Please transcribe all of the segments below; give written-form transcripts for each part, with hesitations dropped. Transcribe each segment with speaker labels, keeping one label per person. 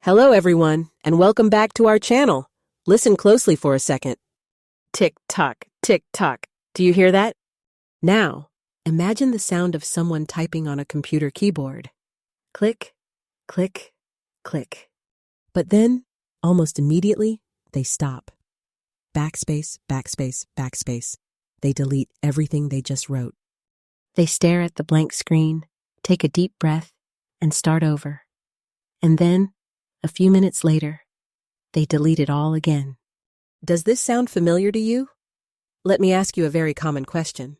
Speaker 1: Hello everyone, and welcome back to our channel. Listen closely for a second. Tick-tock, tick-tock. Do you hear that? Now, imagine the sound of someone typing on a computer keyboard. Click, click, click. But then, almost immediately, they stop. Backspace, backspace, backspace. They delete everything they just wrote. They stare at the blank screen, take a deep breath, and start over. And then, a few minutes later, they delete it all again. Does this sound familiar to you? Let me ask you a very common question.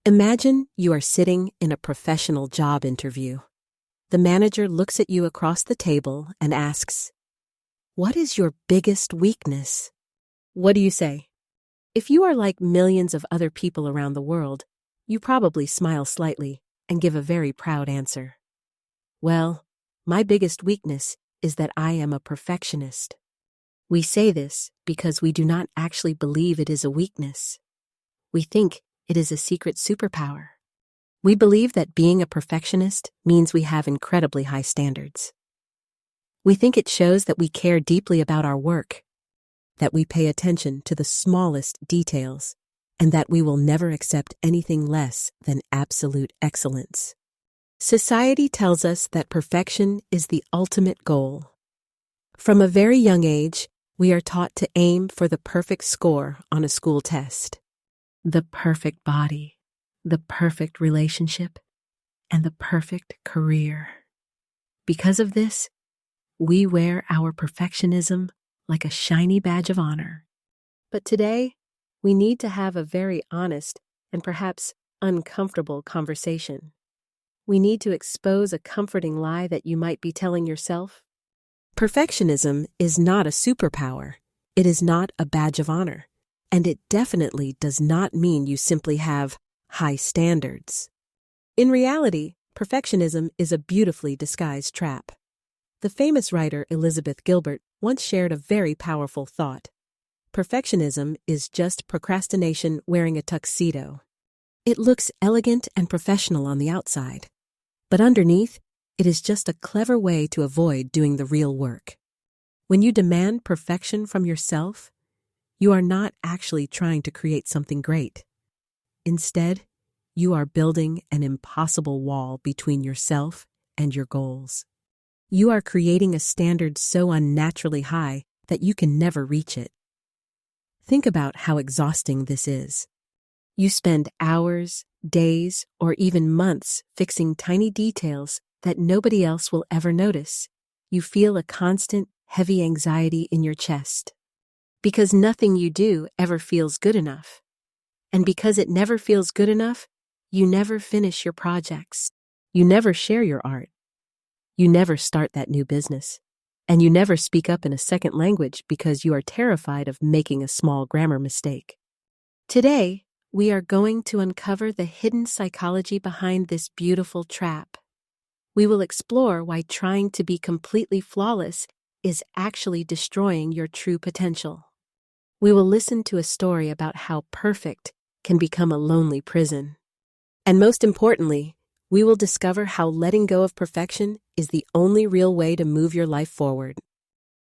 Speaker 1: Imagine you are sitting in a professional job interview. The manager looks at you across the table and asks, "What is your biggest weakness?" What do you say? If you are like millions of other people around the world, you probably smile slightly and give a very proud answer. Well, my biggest weakness is that I am a perfectionist. We say this because we do not actually believe it is a weakness. We think it is a secret superpower. We believe that being a perfectionist means we have incredibly high standards. We think it shows that we care deeply about our work, that we pay attention to the smallest details, and that we will never accept anything less than absolute excellence. Society tells us that perfection is the ultimate goal. From a very young age, we are taught to aim for the perfect score on a school test, the perfect body, the perfect relationship, and the perfect career. Because of this, we wear our perfectionism like a shiny badge of honor. But today, we need to have a very honest and perhaps uncomfortable conversation. We need to expose a comforting lie that you might be telling yourself. Perfectionism is not a superpower. It is not a badge of honor. And it definitely does not mean you simply have high standards. In reality, perfectionism is a beautifully disguised trap. The famous writer Elizabeth Gilbert once shared a very powerful thought. Perfectionism is just procrastination wearing a tuxedo. It looks elegant and professional on the outside, but underneath, it is just a clever way to avoid doing the real work. When you demand perfection from yourself, you are not actually trying to create something great. Instead, you are building an impossible wall between yourself and your goals. You are creating a standard so unnaturally high that you can never reach it. Think about how exhausting this is. You spend hours, days, or even months fixing tiny details that nobody else will ever notice. You feel a constant, heavy anxiety in your chest. Because nothing you do ever feels good enough. And because it never feels good enough, you never finish your projects. You never share your art. You never start that new business. And you never speak up in a second language because you are terrified of making a small grammar mistake. Today, we are going to uncover the hidden psychology behind this beautiful trap. We will explore why trying to be completely flawless is actually destroying your true potential. We will listen to a story about how perfect can become a lonely prison. And most importantly, we will discover how letting go of perfection is the only real way to move your life forward.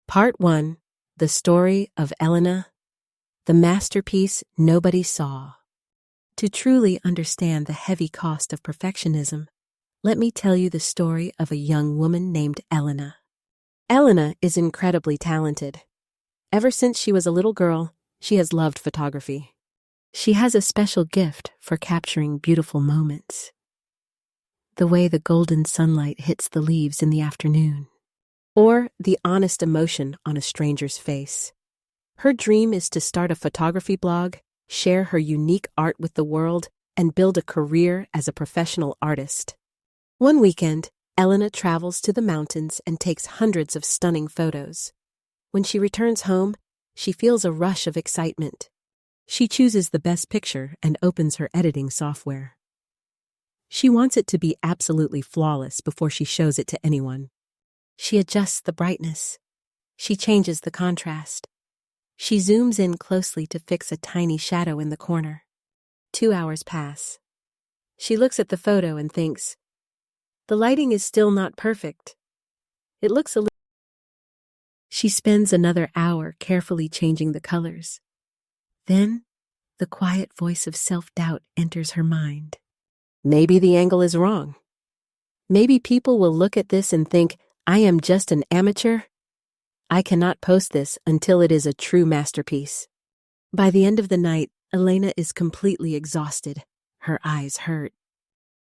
Speaker 1: Part 1. The Story of Elena, the masterpiece nobody saw. To truly understand the heavy cost of perfectionism, let me tell you the story of a young woman named Elena. Elena is incredibly talented. Ever since she was a little girl, she has loved photography. She has a special gift for capturing beautiful moments. The way the golden sunlight hits the leaves in the afternoon, or the honest emotion on a stranger's face. Her dream is to start a photography blog, share her unique art with the world, and build a career as a professional artist. One weekend, Elena travels to the mountains and takes hundreds of stunning photos. When she returns home, she feels a rush of excitement. She chooses the best picture and opens her editing software. She wants it to be absolutely flawless before she shows it to anyone. She adjusts the brightness. She changes the contrast. She zooms in closely to fix a tiny shadow in the corner. 2 hours pass. She looks at the photo and thinks, "The lighting is still not perfect. It looks a little She spends another hour carefully changing the colors. Then, the quiet voice of self-doubt enters her mind. Maybe the angle is wrong. Maybe people will look at this and think, I am just an amateur. I cannot post this until it is a true masterpiece. By the end of the night, Elena is completely exhausted. Her eyes hurt.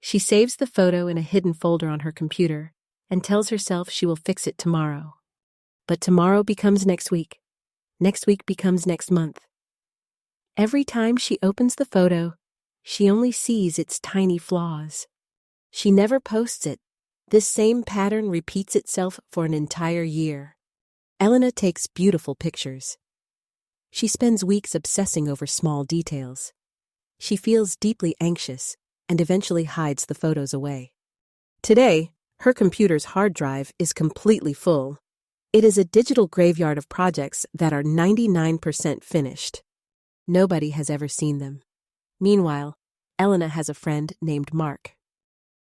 Speaker 1: She saves the photo in a hidden folder on her computer and tells herself she will fix it tomorrow. But tomorrow becomes next week. Next week becomes next month. Every time she opens the photo, she only sees its tiny flaws. She never posts it. This same pattern repeats itself for an entire year. Elena takes beautiful pictures. She spends weeks obsessing over small details. She feels deeply anxious and eventually hides the photos away. Today, her computer's hard drive is completely full. It is a digital graveyard of projects that are 99% finished. Nobody has ever seen them. Meanwhile, Elena has a friend named Mark.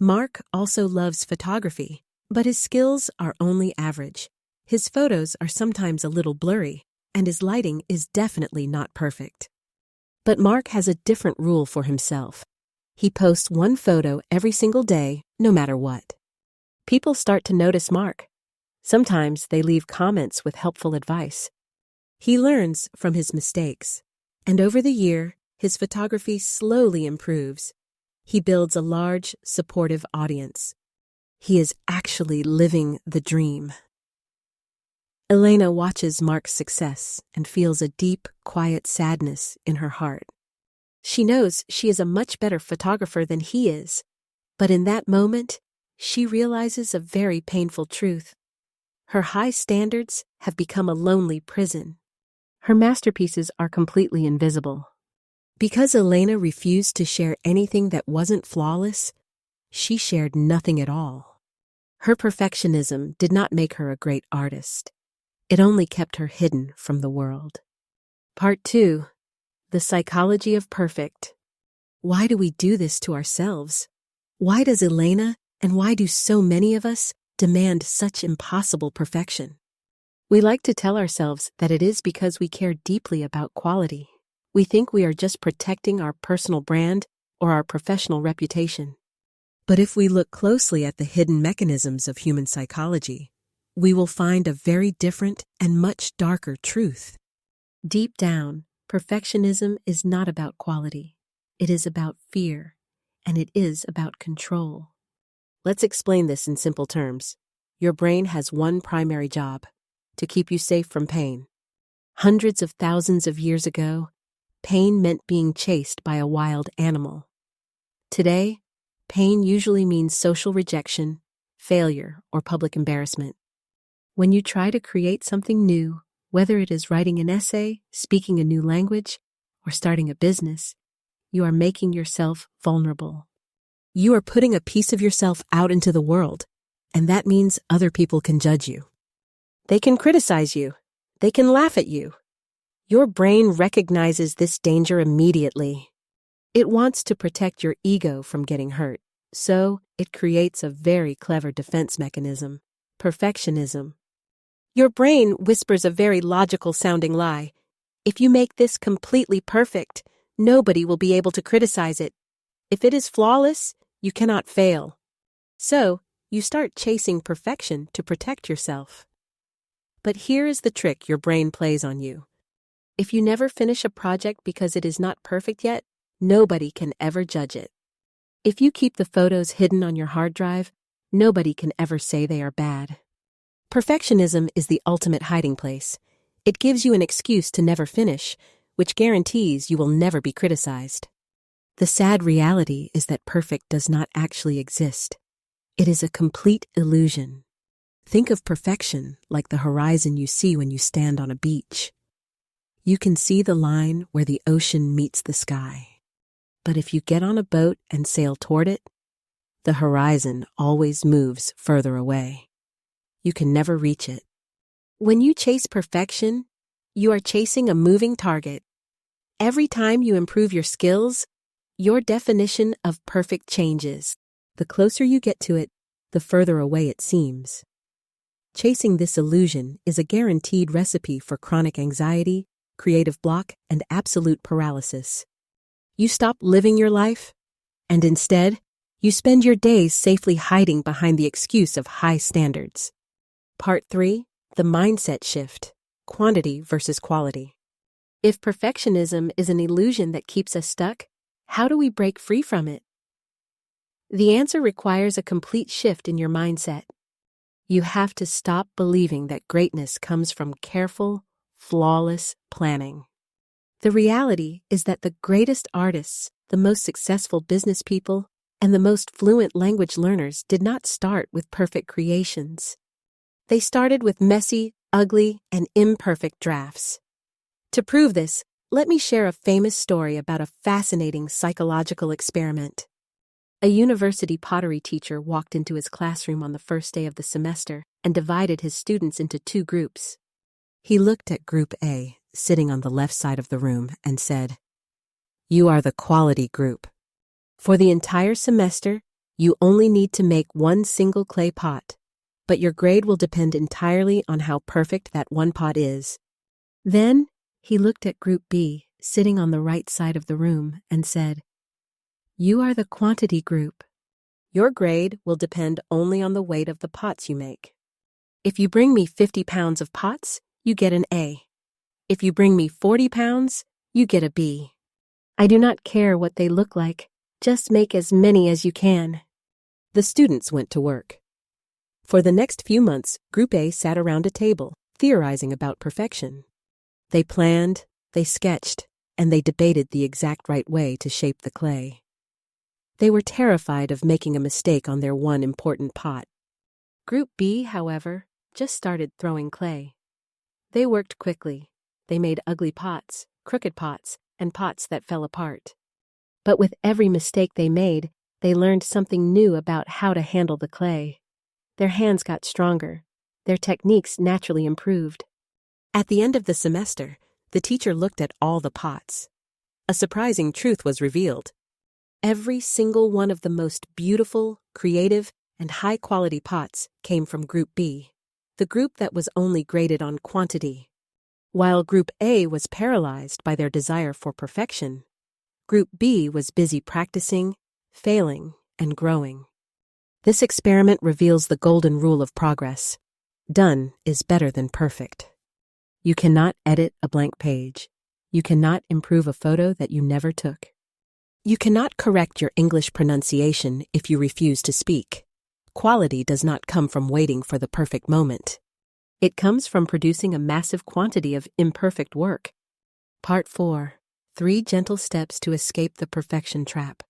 Speaker 1: Mark also loves photography, but his skills are only average. His photos are sometimes a little blurry, and his lighting is definitely not perfect. But Mark has a different rule for himself. He posts one photo every single day, no matter what. People start to notice Mark. Sometimes they leave comments with helpful advice. He learns from his mistakes, and over the year, his photography slowly improves. He builds a large, supportive audience. He is actually living the dream. Elena watches Mark's success and feels a deep, quiet sadness in her heart. She knows she is a much better photographer than he is, but in that moment, she realizes a very painful truth. Her high standards have become a lonely prison. Her masterpieces are completely invisible. Because Elena refused to share anything that wasn't flawless, she shared nothing at all. Her perfectionism did not make her a great artist. It only kept her hidden from the world. Part 2. The Psychology of Perfect. Why do we do this to ourselves? Why does Elena, and why do so many of us, demand such impossible perfection? We like to tell ourselves that it is because we care deeply about quality. We think we are just protecting our personal brand or our professional reputation. But if we look closely at the hidden mechanisms of human psychology, we will find a very different and much darker truth. Deep down, perfectionism is not about quality. It is about fear, and it is about control. Let's explain this in simple terms. Your brain has one primary job: to keep you safe from pain. Hundreds of thousands of years ago, pain meant being chased by a wild animal. Today, pain usually means social rejection, failure, or public embarrassment. When you try to create something new, whether it is writing an essay, speaking a new language, or starting a business, you are making yourself vulnerable. You are putting a piece of yourself out into the world, and that means other people can judge you. They can criticize you. They can laugh at you. Your brain recognizes this danger immediately. It wants to protect your ego from getting hurt, so it creates a very clever defense mechanism: perfectionism. Your brain whispers a very logical-sounding lie. If you make this completely perfect, nobody will be able to criticize it. If it is flawless, you cannot fail. So, you start chasing perfection to protect yourself. But here is the trick your brain plays on you. If you never finish a project because it is not perfect yet, nobody can ever judge it. If you keep the photos hidden on your hard drive, nobody can ever say they are bad. Perfectionism is the ultimate hiding place. It gives you an excuse to never finish, which guarantees you will never be criticized. The sad reality is that perfect does not actually exist. It is a complete illusion. Think of perfection like the horizon you see when you stand on a beach. You can see the line where the ocean meets the sky. But if you get on a boat and sail toward it, the horizon always moves further away. You can never reach it. When you chase perfection, you are chasing a moving target. Every time you improve your skills, your definition of perfect changes. The closer you get to it, the further away it seems. Chasing this illusion is a guaranteed recipe for chronic anxiety, creative block, and absolute paralysis. You stop living your life, and instead, you spend your days safely hiding behind the excuse of high standards. Part 3. The Mindset Shift: Quantity versus Quality. If perfectionism is an illusion that keeps us stuck, how do we break free from it? The answer requires a complete shift in your mindset. You have to stop believing that greatness comes from careful, flawless planning. The reality is that the greatest artists, the most successful business people, and the most fluent language learners did not start with perfect creations. They started with messy, ugly, and imperfect drafts. To prove this, let me share a famous story about a fascinating psychological experiment. A university pottery teacher walked into his classroom on the first day of the semester and divided his students into two groups. He looked at Group A, sitting on the left side of the room, and said, "You are the quality group. For the entire semester, you only need to make one single clay pot, but your grade will depend entirely on how perfect that one pot is." Then, he looked at Group B, sitting on the right side of the room, and said, "You are the quantity group. Your grade will depend only on the weight of the pots you make. If you bring me 50 pounds of pots, you get an A. If you bring me 40 pounds, you get a B. I do not care what they look like, just make as many as you can." The students went to work. For the next few months, Group A sat around a table, theorizing about perfection. They planned, they sketched, and they debated the exact right way to shape the clay. They were terrified of making a mistake on their one important pot. Group B, however, just started throwing clay. They worked quickly. They made ugly pots, crooked pots, and pots that fell apart. But with every mistake they made, they learned something new about how to handle the clay. Their hands got stronger. Their techniques naturally improved. At the end of the semester, the teacher looked at all the pots. A surprising truth was revealed. Every single one of the most beautiful, creative, and high-quality pots came from Group B, the group that was only graded on quantity. While Group A was paralyzed by their desire for perfection, Group B was busy practicing, failing, and growing. This experiment reveals the golden rule of progress. Done is better than perfect. You cannot edit a blank page. You cannot improve a photo that you never took. You cannot correct your English pronunciation if you refuse to speak. Quality does not come from waiting for the perfect moment. It comes from producing a massive quantity of imperfect work. Part 4. 3 gentle steps to escape the perfection trap.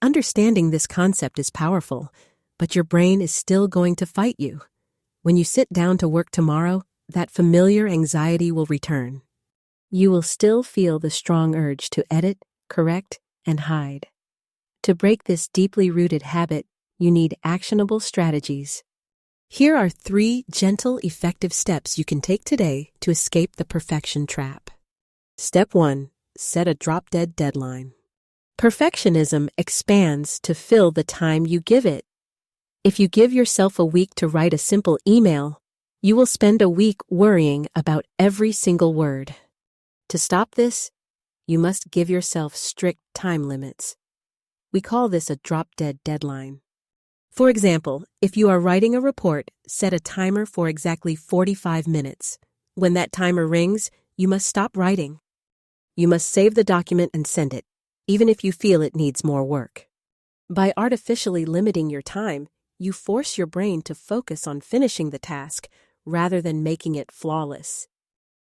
Speaker 1: Understanding this concept is powerful, but your brain is still going to fight you. When you sit down to work tomorrow, that familiar anxiety will return. You will still feel the strong urge to edit, correct, and hide. To break this deeply rooted habit, you need actionable strategies. Here are 3 gentle, effective steps you can take today to escape the perfection trap. Step 1. Set a drop-dead deadline. Perfectionism expands to fill the time you give it. If you give yourself a week to write a simple email, you will spend a week worrying about every single word. To stop this, you must give yourself strict time limits. We call this a drop-dead deadline. For example, if you are writing a report, set a timer for exactly 45 minutes. When that timer rings, you must stop writing. You must save the document and send it, even if you feel it needs more work. By artificially limiting your time, you force your brain to focus on finishing the task rather than making it flawless.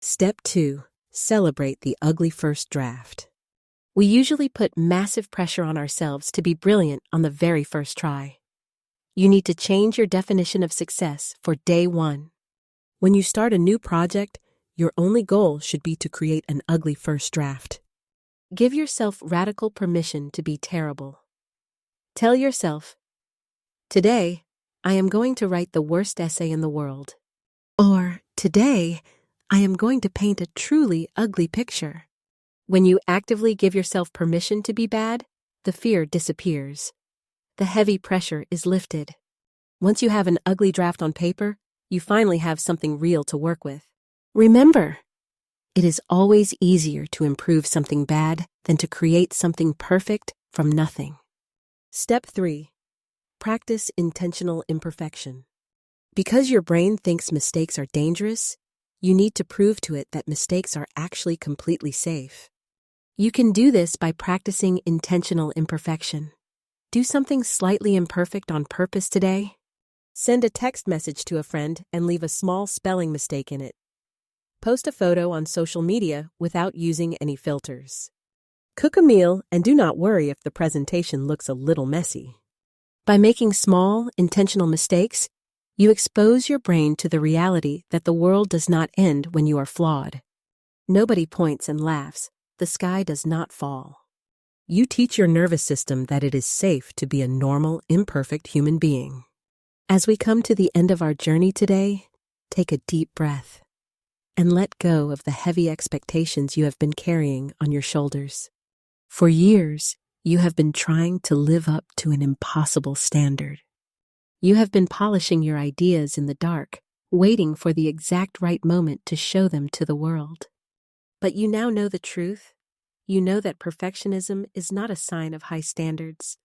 Speaker 1: Step 2. Celebrate the ugly first draft. We usually put massive pressure on ourselves to be brilliant on the very first try. You need to change your definition of success for day 1. When you start a new project, your only goal should be to create an ugly first draft. Give yourself radical permission to be terrible. Tell yourself, "Today, I am going to write the worst essay in the world." Or, "Today, I am going to paint a truly ugly picture." When you actively give yourself permission to be bad, the fear disappears. The heavy pressure is lifted. Once you have an ugly draft on paper, You finally have something real to work with. Remember, it is always easier to improve something bad than to create something perfect from nothing. Step 3. Practice intentional imperfection. Because your brain thinks mistakes are dangerous, you need to prove to it that mistakes are actually completely safe. You can do this by practicing intentional imperfection. Do something slightly imperfect on purpose today. Send a text message to a friend and leave a small spelling mistake in it. Post a photo on social media without using any filters. Cook a meal and do not worry if the presentation looks a little messy. By making small, intentional mistakes, you expose your brain to the reality that the world does not end when you are flawed. Nobody points and laughs. The sky does not fall. You teach your nervous system that it is safe to be a normal, imperfect human being. As we come to the end of our journey today, take a deep breath and let go of the heavy expectations you have been carrying on your shoulders. For years, you have been trying to live up to an impossible standard. You have been polishing your ideas in the dark, waiting for the exact right moment to show them to the world. But you now know the truth. You know that perfectionism is not a sign of high standards.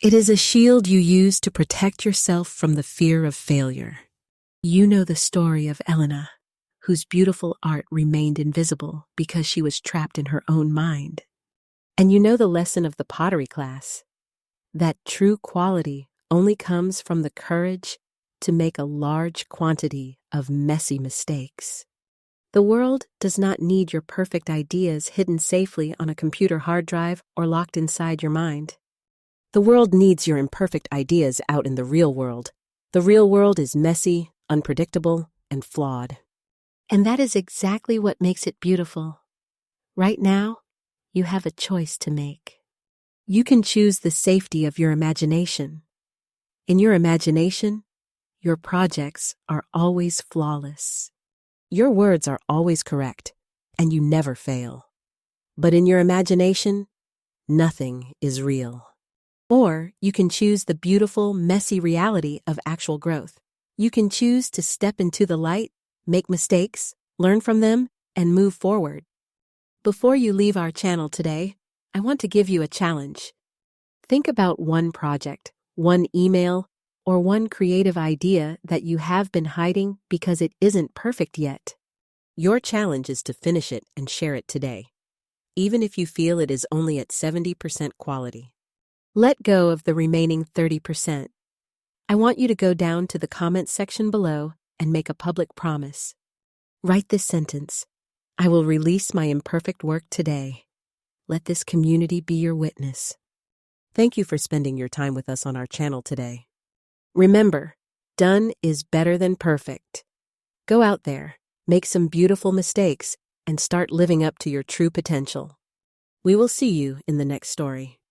Speaker 1: It is a shield you use to protect yourself from the fear of failure. You know the story of Elena, whose beautiful art remained invisible because she was trapped in her own mind. And you know the lesson of the pottery class, that true quality only comes from the courage to make a large quantity of messy mistakes. The world does not need your perfect ideas hidden safely on a computer hard drive or locked inside your mind. The world needs your imperfect ideas out in the real world. The real world is messy, unpredictable, and flawed. And that is exactly what makes it beautiful. Right now, you have a choice to make. You can choose the safety of your imagination. In your imagination, your projects are always flawless. Your words are always correct, and you never fail. But in your imagination, nothing is real. Or you can choose the beautiful, messy reality of actual growth. You can choose to step into the light, make mistakes, learn from them, and move forward. Before you leave our channel today, I want to give you a challenge. Think about one project, one email, or one creative idea that you have been hiding because it isn't perfect yet. Your challenge is to finish it and share it today, even if you feel it is only at 70% quality. Let go of the remaining 30%. I want you to go down to the comments section below and make a public promise. Write this sentence: I will release my imperfect work today. Let this community be your witness. Thank you for spending your time with us on our channel today. Remember, done is better than perfect. Go out there, make some beautiful mistakes, and start living up to your true potential. We will see you in the next story.